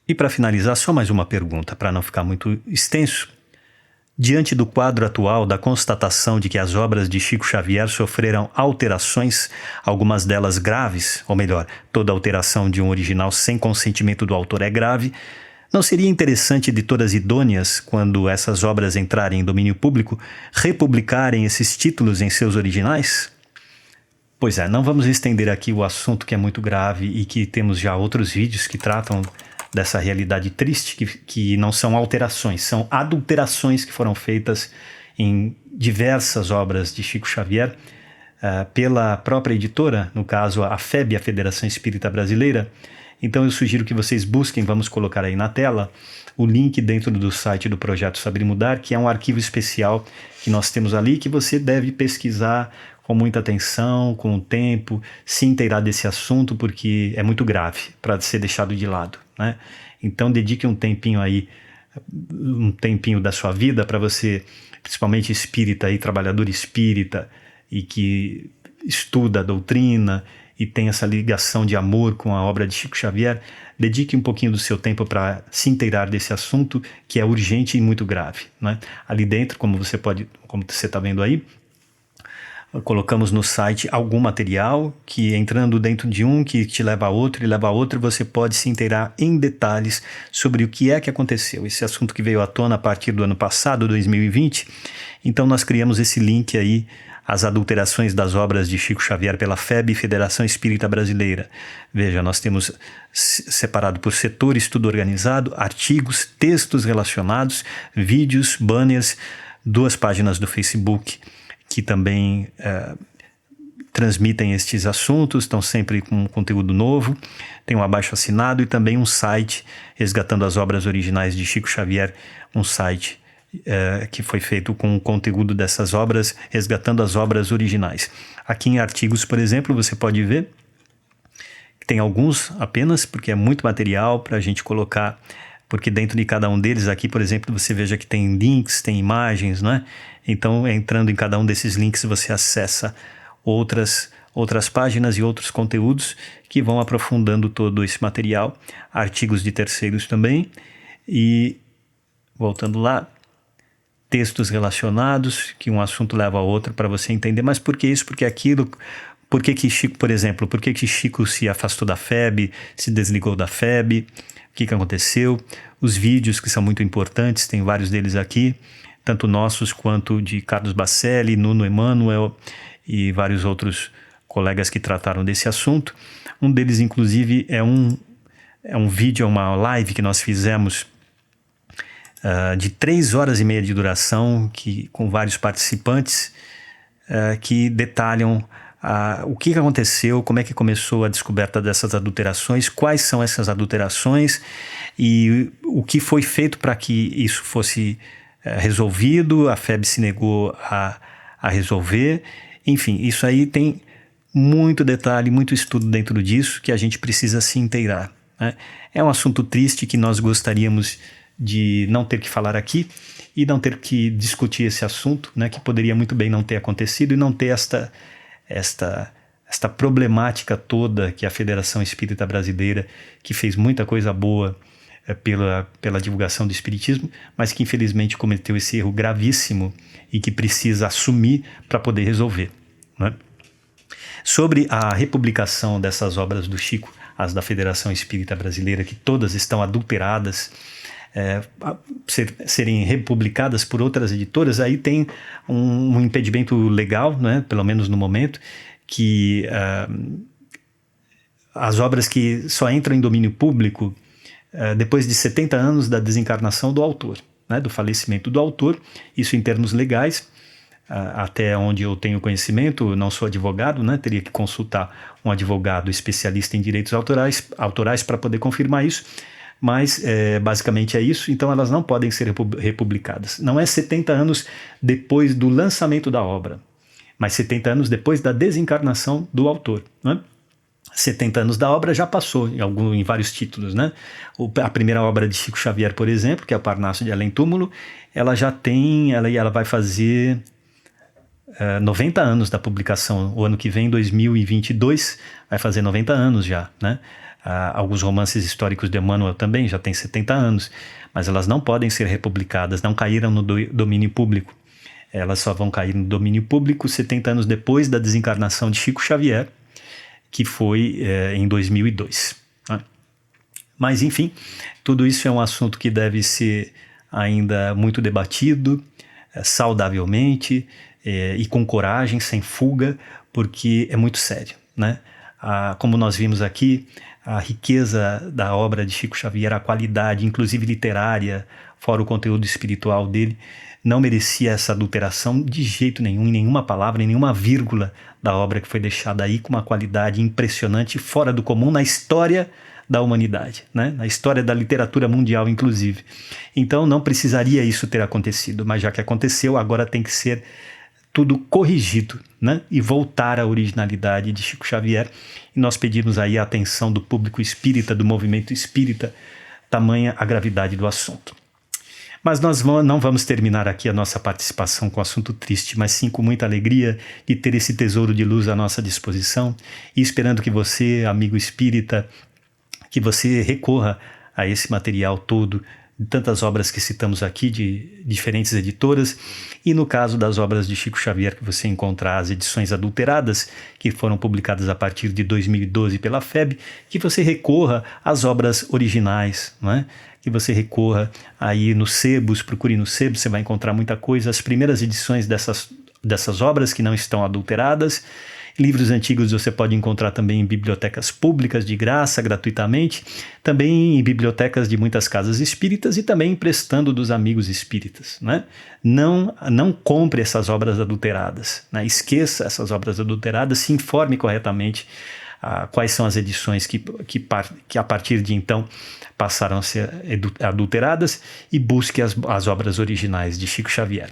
E para finalizar, só mais uma pergunta, para não ficar muito extenso. Diante do quadro atual da constatação de que as obras de Chico Xavier sofreram alterações, algumas delas graves, ou melhor, toda alteração de um original sem consentimento do autor é grave, não seria interessante, editoras idôneas, quando essas obras entrarem em domínio público, republicarem esses títulos em seus originais? Pois é, não vamos estender aqui o assunto que é muito grave e que temos já outros vídeos que tratam dessa realidade triste, que não são alterações, são adulterações que foram feitas em diversas obras de Chico Xavier pela própria editora, no caso a FEB, a Federação Espírita Brasileira. Então eu sugiro que vocês busquem, vamos colocar aí na tela, o link dentro do site do Projeto Saber Mudar, que é um arquivo especial que nós temos ali, que você deve pesquisar com muita atenção, com o tempo, se inteirar desse assunto, porque é muito grave para ser deixado de lado, né? Então dedique um tempinho aí, um tempinho da sua vida para você, principalmente espírita e trabalhador espírita, e que estuda a doutrina e tem essa ligação de amor com a obra de Chico Xavier, dedique um pouquinho do seu tempo para se inteirar desse assunto que é urgente e muito grave, né? Ali dentro, como você está vendo aí, colocamos no site algum material que, entrando dentro de um, que te leva a outro e leva a outro, você pode se inteirar em detalhes sobre o que é que aconteceu. Esse assunto que veio à tona a partir do ano passado, 2020, então nós criamos esse link aí, as adulterações das obras de Chico Xavier pela FEB, Federação Espírita Brasileira. Veja, nós temos separado por setor, estudo organizado, artigos, textos relacionados, vídeos, banners, 2 páginas do Facebook, que também transmitem estes assuntos, estão sempre com conteúdo novo, tem um abaixo-assinado e também um site resgatando as obras originais de Chico Xavier, um site que foi feito com o conteúdo dessas obras, resgatando as obras originais. Aqui em artigos, por exemplo, você pode ver, tem alguns apenas, porque é muito material para a gente colocar, porque dentro de cada um deles, aqui, por exemplo, você veja que tem links, tem imagens, né? Então, entrando em cada um desses links, você acessa outras páginas e outros conteúdos que vão aprofundando todo esse material, artigos de terceiros também, e, voltando lá, textos relacionados, que um assunto leva a outro para você entender, mas por que isso, por que aquilo, por que Chico, por exemplo, por que Chico se afastou da FEB, se desligou da FEB, o que aconteceu, os vídeos que são muito importantes, tem vários deles aqui, tanto nossos quanto de Carlos Bacelli, Nuno Emanuel e vários outros colegas que trataram desse assunto. Um deles, inclusive, é um vídeo, uma live que nós fizemos de 3 horas e meia de duração, com vários participantes que detalham o que aconteceu, como é que começou a descoberta dessas adulterações, quais são essas adulterações e o que foi feito para que isso fosse resolvido. A FEB se negou a resolver. Enfim, isso aí tem muito detalhe, muito estudo dentro disso que a gente precisa se inteirar, né? É um assunto triste que nós gostaríamos de não ter que falar aqui e não ter que discutir esse assunto, né, que poderia muito bem não ter acontecido e não ter esta problemática toda que a Federação Espírita Brasileira, que fez muita coisa boa pela divulgação do Espiritismo, mas que infelizmente cometeu esse erro gravíssimo e que precisa assumir para poder resolver, né? Sobre a republicação dessas obras do Chico, as da Federação Espírita Brasileira, que todas estão adulteradas, serem republicadas por outras editoras, aí tem um impedimento legal, né, pelo menos no momento, que as obras que só entram em domínio público depois de 70 anos da desencarnação do autor, né, do falecimento do autor, isso em termos legais, até onde eu tenho conhecimento, não sou advogado, né, teria que consultar um advogado especialista em direitos autorais para poder confirmar isso, mas basicamente é isso. Então elas não podem ser republicadas. Não é 70 anos depois do lançamento da obra, mas 70 anos depois da desencarnação do autor, né? 70 anos da obra já passou em vários títulos, né? A primeira obra de Chico Xavier, por exemplo, que é o Parnaso de Além Túmulo, ela já tem, ela vai fazer 90 anos da publicação. O ano que vem, 2022, vai fazer 90 anos já, né? Alguns romances históricos de Emmanuel também já têm 70 anos, mas elas não podem ser republicadas, não caíram no domínio público. Elas só vão cair no domínio público 70 anos depois da desencarnação de Chico Xavier, que foi em 2002. Né? Mas, enfim, tudo isso é um assunto que deve ser ainda muito debatido, saudavelmente e com coragem, sem fuga, porque é muito sério, né? Como nós vimos aqui, a riqueza da obra de Chico Xavier, a qualidade, inclusive literária, fora o conteúdo espiritual dele, não merecia essa adulteração de jeito nenhum, em nenhuma palavra, em nenhuma vírgula da obra que foi deixada aí com uma qualidade impressionante, fora do comum, na história da humanidade, né? Na história da literatura mundial, inclusive. Então não precisaria isso ter acontecido, mas já que aconteceu, agora tem que ser tudo corrigido, né? E voltar à originalidade de Chico Xavier. E nós pedimos aí a atenção do público espírita, do movimento espírita, tamanha a gravidade do assunto. Mas nós não vamos terminar aqui a nossa participação com assunto triste, mas sim com muita alegria de ter esse tesouro de luz à nossa disposição e esperando que você, amigo espírita, que você recorra a esse material todo, de tantas obras que citamos aqui, de diferentes editoras, e no caso das obras de Chico Xavier, que você encontrar as edições adulteradas, que foram publicadas a partir de 2012 pela FEB, que você recorra às obras originais, não é? Que você recorra aí nos sebos, procure nos sebos, você vai encontrar muita coisa, as primeiras edições dessas obras que não estão adulteradas. Livros antigos você pode encontrar também em bibliotecas públicas de graça, gratuitamente, também em bibliotecas de muitas casas espíritas e também emprestando dos amigos espíritas, né? Não compre essas obras adulteradas, né? Esqueça essas obras adulteradas, se informe corretamente quais são as edições que a partir de então passaram a ser adulteradas e busque as obras originais de Chico Xavier.